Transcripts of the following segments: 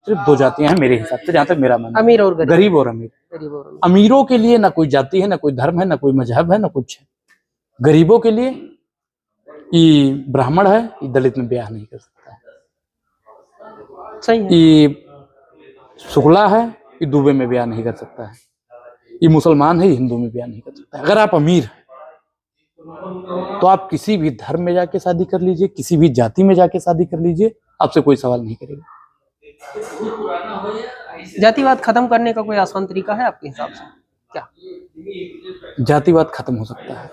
सिर्फ दो जातियां हैं मेरे हिसाब से, जहां तक मेरा मानना है, अमीर और गरीब। गरीब और अमीर। गरीब और अमीर। अमीरों के लिए ना कोई जाति है, ना कोई धर्म है, ना कोई मजहब है, ना कुछ है। गरीबों के लिए ये ब्राह्मण है, ये दलित में ब्याह नहीं कर सकता है। सही है। ये शुक्ला है, ये दुबे में ब्याह नहीं कर सकता है। ये मुसलमान है, ये हिंदू में ब्याह नहीं कर सकता है। अगर आप अमीर हैं तो आप किसी भी धर्म में जाके शादी कर लीजिए, किसी भी जाति में जाके शादी कर लीजिए, आपसे कोई सवाल नहीं करेगा। जातिवाद खत्म करने का कोई आसान तरीका है आपके हिसाब से क्या? जातिवाद खत्म हो सकता है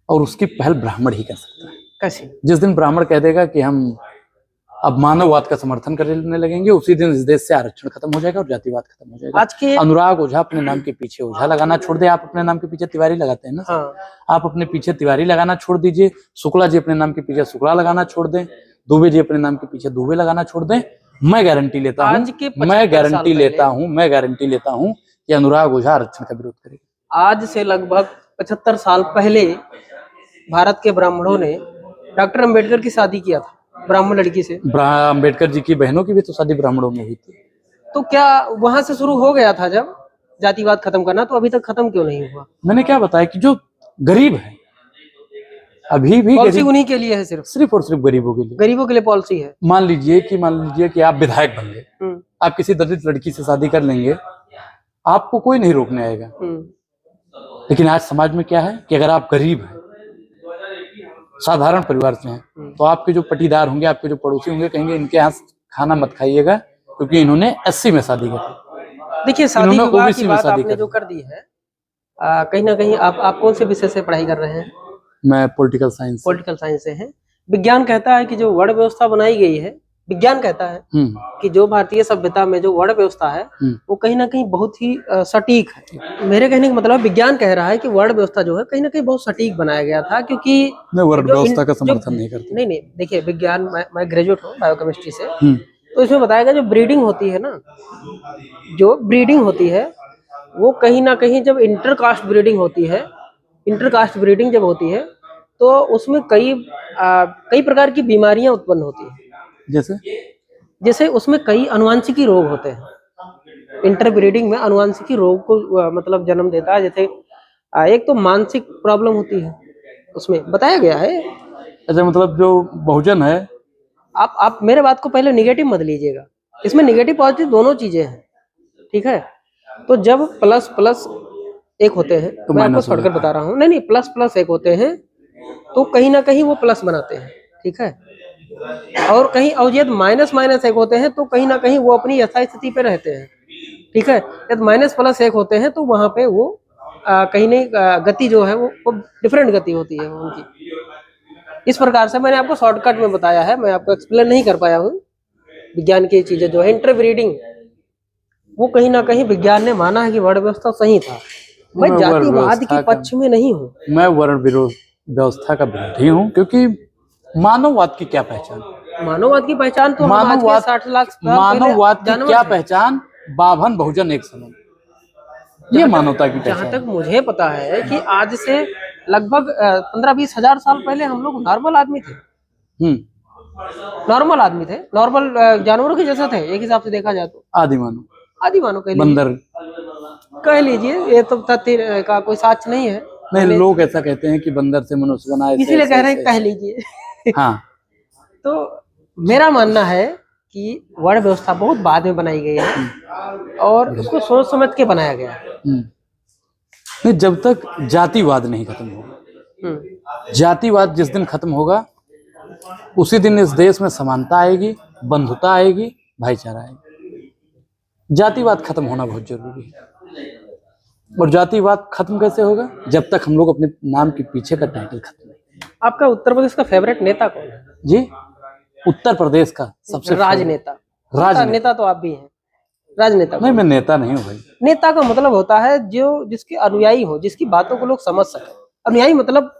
और उसकी पहल ब्राह्मण ही कर सकता है। कैसे? जिस दिन ब्राह्मण कह देगा कि हम अब मानववाद का समर्थन करने लगेंगे, उसी दिन इस देश से आरक्षण खत्म हो जाएगा और जातिवाद खत्म हो जाएगा। आज के अनुराग ओझा अपने नाम के पीछे ओझा लगाना छोड़ दे। आप अपने नाम के पीछे तिवारी लगाते हैं ना। हाँ। आप अपने पीछे तिवारी लगाना छोड़ दीजिए। शुक्ला जी अपने नाम के पीछे शुक्ला लगाना छोड़ दें। दुबे जी अपने नाम के पीछे दुबे लगाना छोड़ दें। मैं गारंटी लेता हूँ कि अनुराग ओझा आरक्षण का विरोध करेगा। आज से लगभग 75 साल पहले भारत के ब्राह्मणों ने डॉक्टर अंबेडकर की शादी किया था ब्राह्मण लड़की से। अंबेडकर जी की बहनों की भी तो शादी ब्राह्मणों में हुई थी। तो क्या वहां से शुरू हो गया था जब जातिवाद खत्म करना, तो अभी तक खत्म क्यों नहीं हुआ? मैंने क्या बताया कि जो गरीब है अभी भी पॉलिसी उन्हीं के लिए है, सिर्फ और सिर्फ गरीबों के लिए। गरीबों के लिए पॉलिसी है। मान लीजिए कि आप विधायक बन गए, आप किसी दलित लड़की से शादी कर लेंगे, आपको कोई नहीं रोकने आएगा। लेकिन आज समाज में क्या है कि अगर आप गरीब हैं, साधारण परिवार से हैं, तो आपके जो पटीदार होंगे, आपके जो पड़ोसी होंगे, कहेंगे इनके यहाँ खाना मत खाइएगा क्योंकि इन्होंने एससी में शादी कर। देखिए, शादी विवाह की बात आपने जो कर दी है, कहीं ना कहीं आप कौन से विषय से पढ़ाई कर रहे हैं? मैं पॉलिटिकल साइंस से हैं। विज्ञान कहता है कि जो वर्ण व्यवस्था बनाई गई है, विज्ञान कहता है कि जो भारतीय सभ्यता में जो वर्ण व्यवस्था है वो कहीं ना कहीं बहुत ही सटीक है। मेरे कहने का मतलब विज्ञान कह रहा है कि वर्ण व्यवस्था जो है कहीं ना कहीं बहुत सटीक बनाया गया था, क्योंकि मैं वर्ण व्यवस्था का समर्थन नहीं करता। नहीं, देखिए विज्ञान, मैं ग्रेजुएट हूँ बायोकेमिस्ट्री से, तो इसमें बताया गया जो ब्रीडिंग होती है ना, जो ब्रीडिंग होती है वो कहीं ना कहीं जब इंटरकास्ट ब्रीडिंग होती है, इंटरकास्ट ब्रीडिंग जब होती है तो उसमें कई प्रकार की बीमारियां उत्पन्न होती है। जैसे उसमें कई अनुवांशिकी रोग होते हैं। इंटरब्रीडिंग में अनुवांशिकी रोग को मतलब जन्म देता है। जैसे एक तो मानसिक प्रॉब्लम होती है, उसमें बताया गया है। अच्छा, मतलब जो बहुजन है, आप मेरे बात को पहले निगेटिव मत लीजिएगा, इसमें निगेटिव पॉजिटिव दोनों चीजें हैं, ठीक है? तो जब प्लस प्लस एक होते हैं, तो मैं आपको छोड़कर बता रहा हूँ, नहीं प्लस प्लस एक होते हैं तो कहीं ना कहीं वो प्लस बनाते हैं, ठीक है? और कहीं अवजयद माइनस माइनस एक होते हैं तो कहीं ना कहीं वो अपनी यथास्थिति पे रहते हैं, ठीक है? जब माइनस प्लस एक होते हैं तो वहां पे वो कहीं नहीं गति जो है वो डिफरेंट गति होती है उनकी। इस प्रकार से मैंने आपको शॉर्टकट में बताया है, मैं आपको एक्सप्लेन नहीं कर पाया हूँ। विज्ञान की चीजें जो है इंटरब्रीडिंग, वो कहीं ना कहीं विज्ञान ने माना है कि वर्ण व्यवस्था सही था। मैं जातिवाद के पक्ष में नहीं हूँ, मैं वर्ण व्यवस्था का विरोधी हूँ, क्योंकि मानववाद की क्या पहचान? मानववाद की पहचान तो मानववाद 60 लाख मानववाद की क्या पहचान? बाभन बहुजन एक समान, ये मानवता की पहचान। जहाँ तक मुझे पता है कि आज से लगभग 15-20 हजार साल पहले हम लोग नॉर्मल आदमी थे। नॉर्मल आदमी थे, नॉर्मल जानवरों के जैसा थे एक हिसाब से देखा जाए तो। आदि मानव बंदर कह लीजिए, ये तो तथ्य का कोई साक्ष्य नहीं है। नहीं, लोग ऐसा कहते हैं कि बंदर से मनुष्य बना, इसीलिए कह रहे हैं कह लीजिए। हाँ। तो मेरा मानना है कि वर्ण व्यवस्था बहुत बाद में बनाई गई है और उसको सोच समझ के बनाया गया है। नहीं, जब तक जातिवाद नहीं खत्म होगा, जातिवाद जिस दिन खत्म होगा उसी दिन इस देश में समानता आएगी, बंधुता आएगी, भाईचारा आएगा। जातिवाद खत्म होना बहुत जरूरी है। और जातिवाद खत्म कैसे होगा? जब तक हम लोग अपने नाम के पीछे का टाइटल खत्म नहीं। आपका उत्तर प्रदेश का फेवरेट नेता कौन है? जी, उत्तर प्रदेश का सबसे राजनेता तो आप भी हैं। राजनेता नहीं, मैं नेता नहीं हूँ भाई। नेता का मतलब होता है जो जिसके अनुयायी हो, जिसकी बातों को लोग समझ सके। अनुयायी मतलब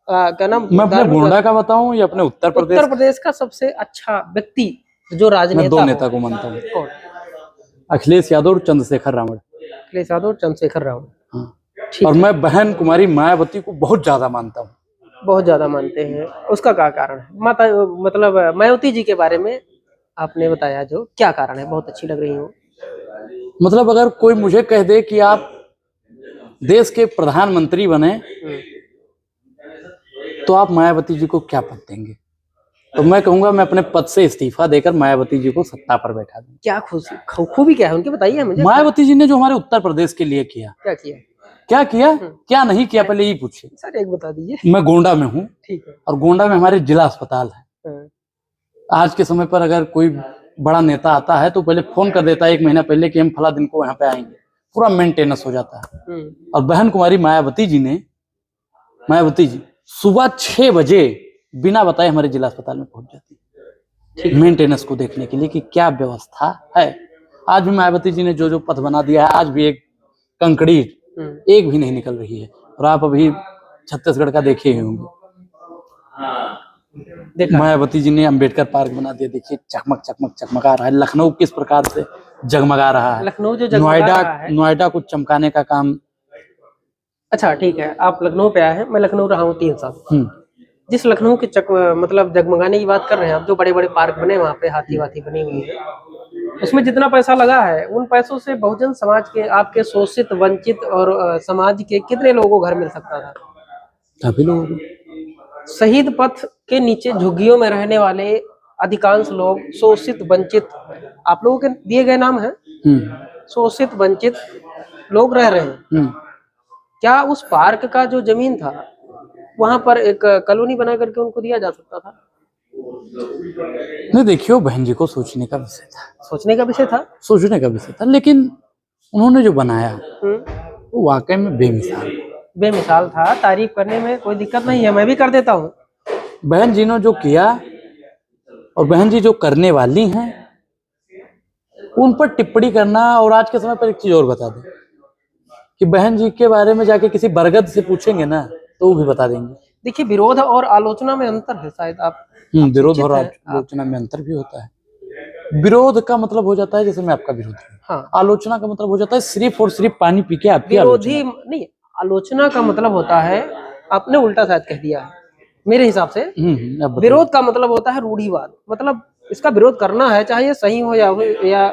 क्या नाम? मैं अपने गोंडा का बताऊं या अपने उत्तर प्रदेश का सबसे अच्छा व्यक्ति जो राजनेता? मैं दो नेता को मानता हूँ। कौन? अखिलेश यादव और चंद्रशेखर रावण। अखिलेश यादव और चंद्रशेखर रावण, हाँ। और मैं बहन कुमारी मायावती को बहुत ज्यादा मानता हूँ। बहुत ज्यादा मानते हैं, उसका क्या कारण है? माता मतलब मायावती जी के बारे में आपने बताया जो क्या कारण है, बहुत अच्छी लग रही हो। मतलब अगर कोई मुझे कह दे कि आप देश के प्रधानमंत्री बने तो आप मायावती जी को क्या पद देंगे, तो मैं कहूंगा मैं अपने पद से इस्तीफा देकर मायावती जी को सत्ता पर बैठा दूं। क्या खूबी क्या है उनकी, बताइए मुझे। मायावती जी ने जो हमारे उत्तर प्रदेश के लिए किया, क्या किया, क्या किया, क्या नहीं किया, पहले यही पूछिए। सर एक बता दीजिए। मैं गोंडा में हूँ, ठीक है। और गोंडा में हमारे जिला अस्पताल है। आज के समय पर अगर कोई बड़ा नेता आता है तो पहले फोन कर देता है 1 महीना पहले कि हम फला दिन को यहाँ पे आएंगे, पूरा मेंटेनेंस हो जाता है। और बहन कुमारी मायावती जी सुबह 6 बजे बिना बताए हमारे जिला अस्पताल में पहुंच जाती है मेंटेनेंस को देखने के लिए कि क्या व्यवस्था है। आज भी मायावती जी ने जो जो पथ बना दिया है, आज भी एक कंकड़ी एक भी नहीं निकल रही है। और आप अभी छत्तीसगढ़ का देखे ही होंगे, मायावती जी ने अंबेडकर पार्क बना दिया, देखिए चकमक चकमक चकमका रहा है। लखनऊ किस प्रकार से जगमगा रहा है, लखनऊ जो जगमगा रहा है, नोएडा को चमकाने का काम। अच्छा ठीक है, आप लखनऊ पे आए हैं, मैं लखनऊ रहा हूँ 3 साल। जिस लखनऊ के मतलब जगमगाने की बात कर रहे हैं आप, जो बड़े बड़े पार्क बने वहाँ पे हाथी वाथी बनी हुई है, उसमें जितना पैसा लगा है उन पैसों से बहुजन समाज के, आपके शोषित वंचित और समाज के कितने लोगों को घर मिल सकता था? काफी लोगों को। शहीद पथ के नीचे झुग्गियों में रहने वाले अधिकांश लोग शोषित वंचित, आप लोगों के दिए गए नाम है, शोषित वंचित लोग रह रहे हैं। क्या उस पार्क का जो जमीन था वहां पर एक कॉलोनी बना करके उनको दिया जा सकता था? नहीं, देखियो बहन जी को सोचने का विषय था, लेकिन उन्होंने जो बनाया वो वाकई में बेमिसाल था। तारीफ करने में कोई दिक्कत नहीं है, मैं भी कर देता हूँ। बहन जी ने जो किया और बहन जी जो करने वाली हैं उन पर टिप्पणी करना। और आज के समय पर एक चीज और बता दें कि बहन जी के बारे में जाके किसी बरगद से पूछेंगे ना तो वो भी बता देंगे। देखिए, विरोध और आलोचना में अंतर है, शायद आप विरोध और आलोचना में अंतर भी होता है। विरोध का मतलब हो जाता है जैसे मैं आपका विरोधी हूँ, हाँ। आलोचना का मतलब हो जाता है सिर्फ और सिर्फ पानी पी के आपकी विरोधी नहीं। आलोचना का मतलब होता है, आपने उल्टा शायद कह दिया है मेरे हिसाब से। विरोध का मतलब होता है रूढ़िवाद, मतलब इसका विरोध करना है, चाहे ये सही हो या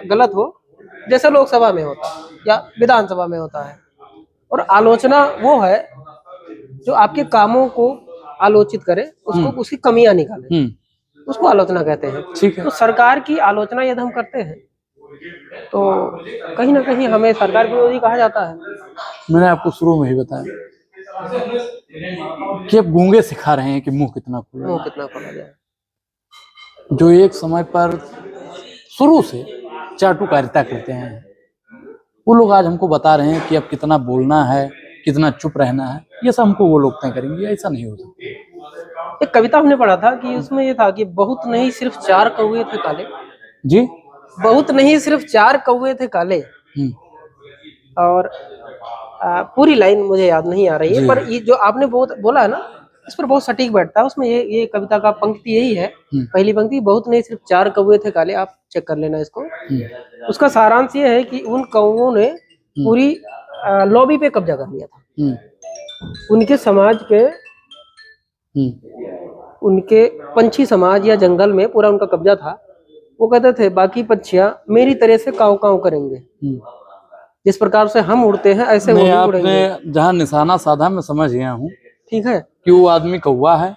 गलत हो, जैसे लोकसभा में होता है या विधानसभा में होता है। और आलोचना वो है जो आपके कामों को आलोचित करे, उसको उसकी कमियां निकाले, उसको आलोचना कहते हैं। ठीक है। तो सरकार की आलोचना यदि हम करते हैं तो कहीं ना कहीं हमें सरकार विरोधी कहा जाता है। मैंने आपको शुरू में ही बताया कि अब गूंगे सिखा रहे हैं कि मुंह कितना खोला जाए। जो एक समय पर शुरू से चाटुकारिता करते हैं वो लोग आज हमको बता रहे हैं कि अब कितना बोलना है, कितना चुप रहना है, ये सब हमको वो लोग तय करेंगे। ऐसा नहीं हो सकता। एक कविता हमने पढ़ा था कि उसमें ये था कि बहुत नहीं सिर्फ 4 कौवे थे काले। जी, बहुत नहीं सिर्फ 4 कौवे थे काले। और पूरी लाइन मुझे याद नहीं आ रही है, पर ये जो आपने बोला है ना, इस पर बहुत सटीक बैठता है। उसमें ये कविता का पंक्ति यही है, पहली पंक्ति, बहुत नहीं सिर्फ 4 कौवे थे काले। आप चेक कर लेना इसको। उसका सारांश ये है कि उन कौवों ने पूरी लॉबी पे कब्जा कर लिया था। उनके समाज के, उनके पंछी समाज या जंगल में पूरा उनका कब्जा था। वो कहते थे बाकी पक्षियां मेरी तरह से काव काव करेंगे, जिस प्रकार से हम उड़ते हैं ऐसे वो भी उड़ेंगे। आपने जहाँ निशाना साधा मैं समझ गया हूँ, ठीक है, कि वो आदमी कौवा है।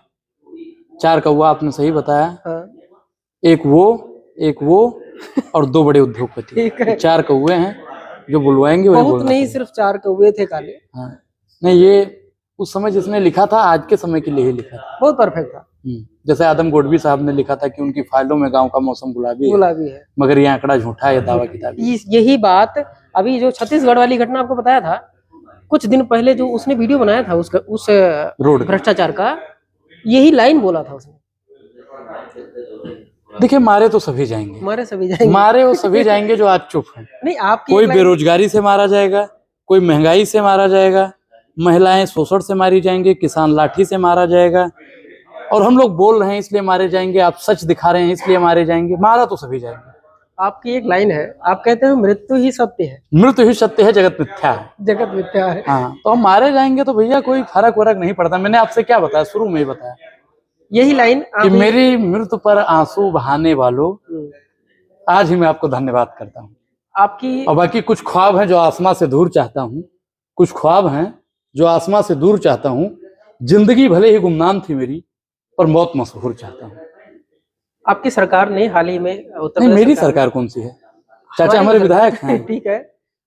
4 कौवा आपने सही बताया। हाँ। एक वो और 2 बड़े उद्योगपति। ठीक है। 4 कौवे हैं जो बुलवाएंगे। बहुत नहीं सिर्फ 4 कौवे थे काले। हाँ। नहीं, ये उस समय जिसने लिखा था आज के समय के लिए ही लिखा था, बहुत परफेक्ट था। जैसे आदम गोडवी साहब ने लिखा था कि उनकी फाइलों में गांव का मौसम गुलाबी है, मगर ये आंकड़ा झूठा है, दावा किताबी। यही बात अभी जो छत्तीसगढ़ वाली घटना आपको बताया था कुछ दिन पहले, जो उसने वीडियो बनाया था उस रोड भ्रष्टाचार का, यही लाइन बोला था उसने। देखिए, मारे तो सभी जाएंगे, मारे वो सभी जाएंगे जो आज चुप है। नहीं, आपकी कोई बेरोजगारी से मारा जाएगा, कोई महंगाई से मारा जाएगा, महिलाएं शोषण से मारी जाएंगी, किसान लाठी से मारा जाएगा, और हम लोग बोल रहे हैं इसलिए मारे जाएंगे, आप सच दिखा रहे हैं इसलिए मारे जाएंगे। मारा तो सभी जाएंगे। आपकी एक लाइन है, आप कहते हैं मृत्यु ही सत्य है, मृत्यु ही सत्य है, जगत मिथ्या है, जगत मिथ्या है। हाँ, तो हम मारे जाएंगे तो भैया कोई फर्क वरक नहीं पड़ता। मैंने आपसे क्या बताया, शुरू में ही बताया, यही लाइन कि मेरी मृत्यु पर आंसू बहाने वालों आज ही मैं आपको धन्यवाद करता हूँ। आपकी और बाकी कुछ ख्वाब हैं जो आसमां से दूर चाहता हूँ, कुछ ख्वाब हैं जो आसमां से दूर चाहता हूँ। जिंदगी भले ही गुमनाम थी मेरी, पर मौत मशहूर चाहता हूँ। आपकी सरकार ने हाल ही में उत्तर नहीं, प्रदेश मेरी सरकार कौन सी है? चाचा हमारे विधायक हैं। ठीक है,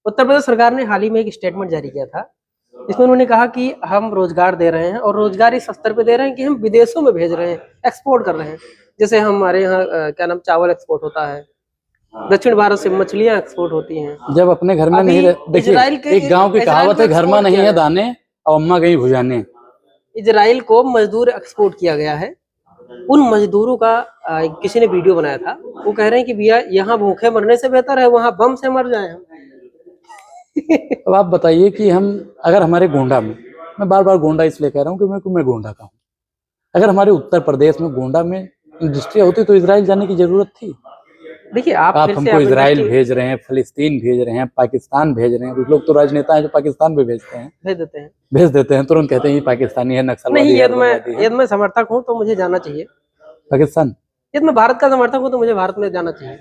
उत्तर प्रदेश सरकार ने हाल ही में एक स्टेटमेंट जारी किया था। इसमें उन्होंने कहा कि हम रोजगार दे रहे हैं और रोजगार इस स्तर पे दे रहे हैं कि हम विदेशों में भेज रहे हैं, एक्सपोर्ट कर रहे हैं। जैसे हमारे यहाँ क्या नाम, चावल एक्सपोर्ट होता है, दक्षिण भारत से मछलियां एक्सपोर्ट होती हैं। जब अपने घर में अभी नहीं देखिए, इजराइल के एक गांव की इजराइल कहावत को है, घर में एक्सपोर्ट नहीं किया है है। दाने और अम्मा गई भुजाने। इजराइल को मजदूर एक्सपोर्ट किया गया है। उन मजदूरों का किसी ने वीडियो बनाया था। वो कह रहे हैं कि भैया यहाँ भूखे मरने से बेहतर है वहां बम से मर जाए हम। अब आप बताइए कि हम अगर हमारे गोंडा में, मैं बार बार गोंडा इसलिए कह रहा हूँ कि मैं गोंडा का हूँ, अगर हमारे उत्तर प्रदेश में गोंडा में इंडस्ट्री होती तो इजराइल जाने की जरूरत थी। देखिए आप फिर से हमको इजराइल भेज रहे हैं, फिलिस्तीन भेज रहे हैं, पाकिस्तान भेज रहे हैं। कुछ लोग तो राजनेता हैं जो पाकिस्तान भी भेजते हैं, भेज देते हैं, तुरंत कहते हैं ये पाकिस्तानी है, नक्सलवादी नहीं, है। ये तो मैं समर्थक हूँ तो मुझे जाना चाहिए पाकिस्तान। ये तो मैं भारत का समर्थक हूँ तो मुझे भारत में जाना चाहिए।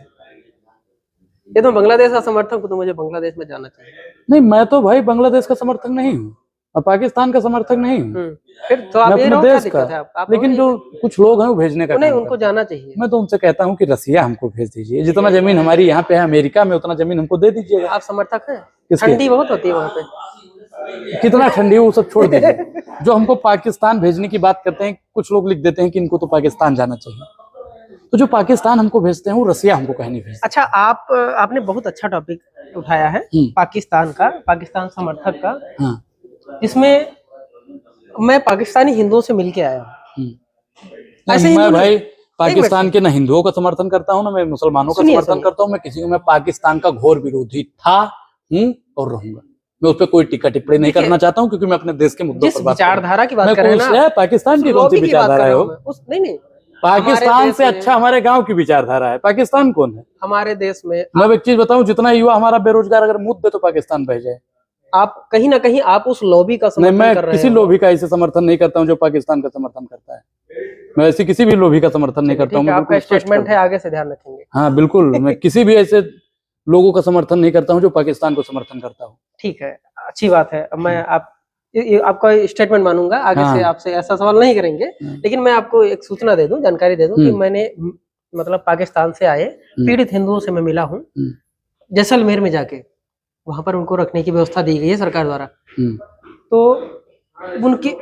ये तो बांग्लादेश का समर्थक हूँ तो मुझे बांग्लादेश में जाना चाहिए। नहीं, मैं तो भाई बांग्लादेश का समर्थक नहीं हूँ और पाकिस्तान का समर्थक नहीं हूँ। फिर तो आप मैं अपने देश का, लेकिन जो कुछ लोग हैं वो भेजने का नहीं, काम उनको जाना चाहिए। मैं तो उनसे कहता हूँ कि रसिया हमको भेज दीजिए, जितना जमीन हमारी यहाँ पे है अमेरिका में उतना जमीन हमको दे दीजिएगा। आप समर्थक हैं? ठंडी बहुत होती है वहाँ पे। कितना ठंडी हो वो सब छोड़ दीजिए। जो हमको पाकिस्तान भेजने की बात करते हैं, कुछ लोग लिख देते हैं कि इनको तो पाकिस्तान जाना चाहिए। तो जो पाकिस्तान हमको भेजते हैं वो रसिया हमको कहीं नहीं भेजते। अच्छा, आपने बहुत अच्छा टॉपिक उठाया है पाकिस्तान का, पाकिस्तान समर्थक का। हाँ। इसमें मैं पाकिस्तानी हिंदुओं से मिलके आया हूँ। ऐसे मैं भाई पाकिस्तान के ना हिंदुओं का समर्थन करता हूँ ना मैं मुसलमानों का समर्थन करता हूँ। मैं किसी को, मैं पाकिस्तान का घोर विरोधी था, हूँ और रहूंगा। मैं उस पर कोई टीका टिप्पणी नहीं करना चाहता हूँ क्योंकि मैं अपने देश के मुद्दों पर विचारधारा की बात कर रहे हैं ना, पाकिस्तान की कौन सी विचारधारा है? नहीं, पाकिस्तान से अच्छा हमारे गांव की विचारधारा है। पाकिस्तान कौन है हमारे देश में? मैं एक चीज बताऊं, जितना युवा हमारा बेरोजगार अगर मुद्दे तो पाकिस्तान भेज जाए। आप कहीं ना कहीं आप उस लॉबी का समर्थन कर रहे हैं। मैं किसी लॉबी का ऐसे समर्थन नहीं करता हूं जो पाकिस्तान का समर्थन करता है। मैं ऐसी किसी भी लॉबी का समर्थन नहीं करता हूं। आपका स्टेटमेंट है, आगे से ध्यान रखेंगे। हाँ बिल्कुल, मैं किसी भी ऐसे लोगों का समर्थन नहीं करता हूँ जो पाकिस्तान को समर्थन करता हूँ। ठीक है, अच्छी बात है। मैं आपका स्टेटमेंट मानूंगा। आगे से आपसे ऐसा सवाल नहीं करेंगे। लेकिन मैं आपको एक सूचना दे दूं, जानकारी दे दूं कि मैंने मतलब पाकिस्तान से आए पीड़ित हिंदुओं से मैं मिला हूं जैसलमेर में जाके। वहां पर उनको रखने की व्यवस्था दी गई है सरकार द्वारा। तो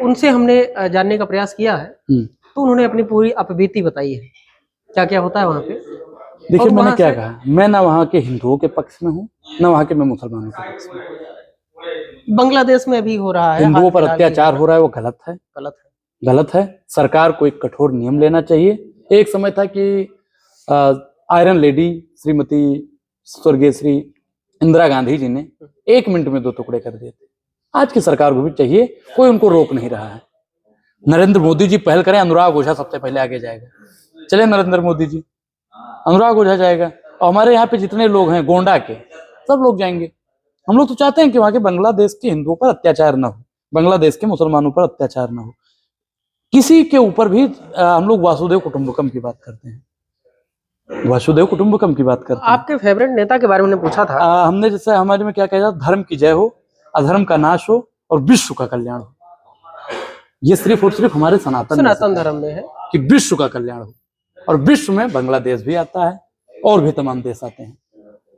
उनसे हमने जानने का प्रयास किया है। तो उन्होंने अपनी पूरी अपबीती बताई है, क्या क्या होता है वहाँ पे। देखिए मैंने क्या कहा, मैं ना वहाँ के हिंदुओं के पक्ष में हूँ ना वहाँ के मैं मुसलमानों के पक्ष में। बांग्लादेश में भी हो रहा है, हिंदुओं पर अत्याचार हो रहा है, वो गलत है, गलत है। सरकार को एक कठोर नियम लेना चाहिए। एक समय था कि आयरन लेडी श्रीमती स्वर्गीय श्री इंदिरा गांधी जी ने 1 मिनट में 2 टुकड़े कर दिए थे। आज की सरकार को भी चाहिए, कोई उनको रोक नहीं रहा है। नरेंद्र मोदी जी पहल करें, अनुराग ओझा सबसे पहले आगे जाएगा। चले नरेंद्र मोदी जी, अनुराग ओझा जाएगा और हमारे यहाँ पे जितने लोग हैं गोंडा के सब लोग जाएंगे। हम लोग तो चाहते हैं कि वहां के बांग्लादेश के हिंदुओं पर अत्याचार ना हो, बांग्लादेश के मुसलमानों पर अत्याचार ना हो, किसी के ऊपर भी। हम लोग वासुदेव कुटुंबकम की बात करते हैं, वासुदेव कुटुंबकम की बात करते हैं। आपके फेवरेट नेता के बारे में पूछा था हमने, जैसे हमारे में क्या कहा जाता, धर्म की जय हो, अधर्म का नाश हो और विश्व का कल्याण हो। ये सिर्फ और सिर्फ हमारे सनातन धर्म में है कि विश्व का कल्याण हो। और विश्व में बांग्लादेश भी आता है और भी तमाम देश आते हैं।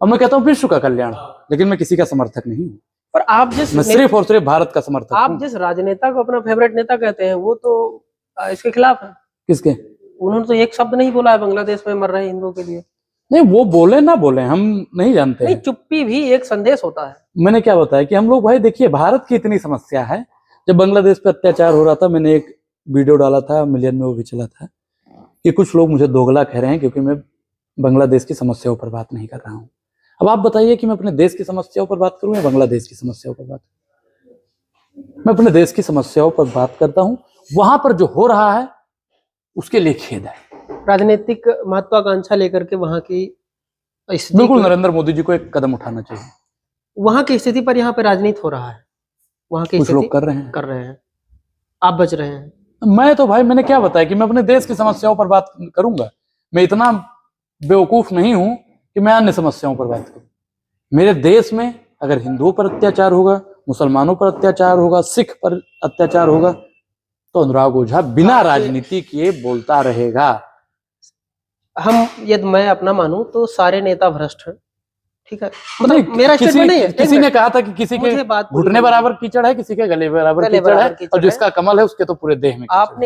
और मैं कहता हूँ विश्व का कल्याण, लेकिन मैं किसी का समर्थक नहीं हूँ। पर आप मैं सिर्फ और सिर्फ भारत का समर्थक। आप जिस राजनेता को अपना फेवरेट नेता कहते हैं वो तो इसके खिलाफ है। किसके? उन्होंने तो एक शब्द नहीं बोला है बांग्लादेश में मर रहे हिंदुओं के लिए। नहीं, वो बोले ना बोले हम नहीं जानते। नहीं, चुप्पी भी एक संदेश होता है। मैंने क्या बताया कि हम लोग, भाई देखिए भारत की इतनी समस्या है। जब बांग्लादेश पे अत्याचार हो रहा था, मैंने एक वीडियो डाला था, मिलियन में वो भी चला था, कि कुछ लोग मुझे दोगला कह रहे हैं क्योंकि मैं बांग्लादेश की समस्याओं पर बात नहीं कर रहा हूँ। अब आप बताइए कि मैं अपने देश की समस्याओं पर बात करूं या बांग्लादेश की समस्याओं पर बात करूं? मैं अपने देश की समस्याओं पर बात करता हूं। वहां पर जो हो रहा है उसके लिए खेद है। राजनीतिक महत्वाकांक्षा लेकर के वहां की बिल्कुल नरेंद्र मोदी जी को एक कदम उठाना चाहिए। वहां की स्थिति पर यहाँ पे राजनीति हो रहा है, वहां की कुछ लोग कर रहे हैं, आप बच रहे हैं। मैं तो भाई, मैंने क्या बताया कि मैं अपने देश की समस्याओं पर बात करूंगा। मैं इतना बेवकूफ नहीं हूं कि मैं अन्य समस्याओं पर बात करूं। मेरे देश में अगर हिंदुओं पर अत्याचार होगा, मुसलमानों पर अत्याचार होगा, सिख पर अत्याचार होगा, तो अनुराग ओझा बिना राजनीति किए बोलता रहेगा। हम यदि मैं अपना मानूं तो सारे नेता भ्रष्ट हैं, ठीक है, मतलब मेरा स्टेटमेंट नहीं है। किसी ने कहा था कि किसी के घुटने बराबर कीचड़ है, किसी के गले बराबर कीचड़ है, और जिसका कमल है उसके तो पूरे देह में। आपने